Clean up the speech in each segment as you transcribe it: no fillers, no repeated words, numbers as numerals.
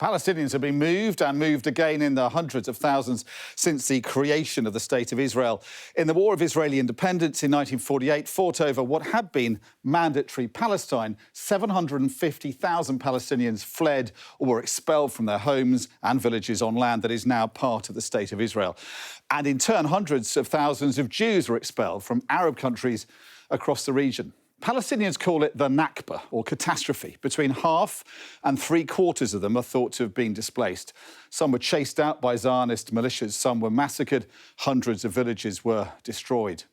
Palestinians have been moved and moved again in the hundreds of thousands since the creation of the State of Israel. In the War of Israeli Independence in 1948, fought over what had been mandatory Palestine, 750,000 Palestinians fled or were expelled from their homes and villages on land that is now part of the State of Israel. And in turn, hundreds of thousands of Jews were expelled from Arab countries across the region. Palestinians call it the Nakba, or catastrophe. Between half and three-quarters of them are thought to have been displaced. Some were chased out by Zionist militias, some were massacred, hundreds of villages were destroyed.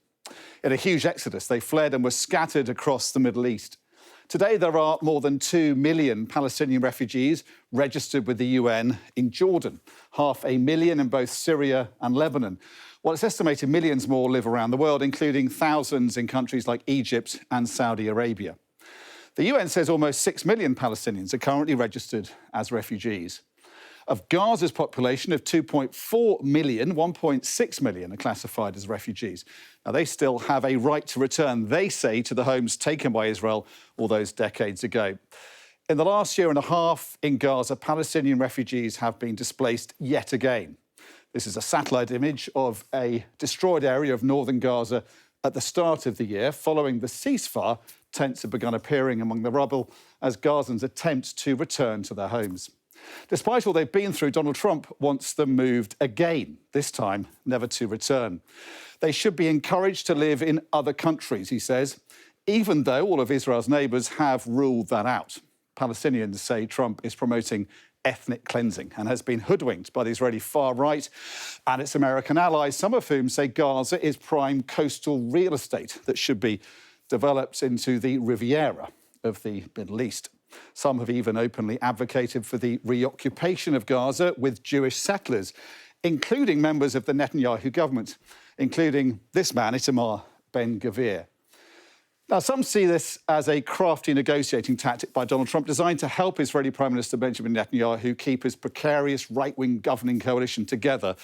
In a huge exodus, they fled and were scattered across the Middle East. Today, there are more than 2 million Palestinian refugees registered with the UN in Jordan, 500,000 in both Syria and Lebanon. Well, it's estimated millions more live around the world, including thousands in countries like Egypt and Saudi Arabia. The UN says almost 6 million Palestinians are currently registered as refugees. Of Gaza's population of 2.4 million, 1.6 million are classified as refugees. Now, they still have a right to return, they say, to the homes taken by Israel all those decades ago. In the last year and a half in Gaza, Palestinian refugees have been displaced yet again. This is a satellite image of a destroyed area of northern Gaza at the start of the year. Following the ceasefire, tents have begun appearing among the rubble as Gazans attempt to return to their homes. Despite all they've been through, Donald Trump wants them moved again, this time never to return. They should be encouraged to live in other countries, he says, even though all of Israel's neighbours have ruled that out. Palestinians say Trump is promoting ethnic cleansing and has been hoodwinked by the Israeli far right and its American allies, some of whom say Gaza is prime coastal real estate that should be developed into the Riviera of the Middle East. Some have even openly advocated for the reoccupation of Gaza with Jewish settlers, including members of the Netanyahu government, including this man, Itamar Ben-Gvir. Now, some see this as a crafty negotiating tactic by Donald Trump designed to help Israeli Prime Minister Benjamin Netanyahu keep his precarious right-wing governing coalition together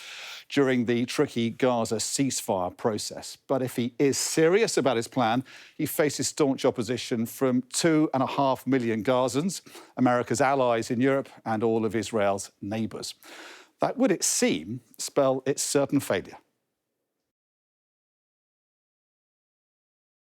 during the tricky Gaza ceasefire process. But if he is serious about his plan, he faces staunch opposition from 2.5 million Gazans, America's allies in Europe and all of Israel's neighbours. That would, it seem, spell its certain failure.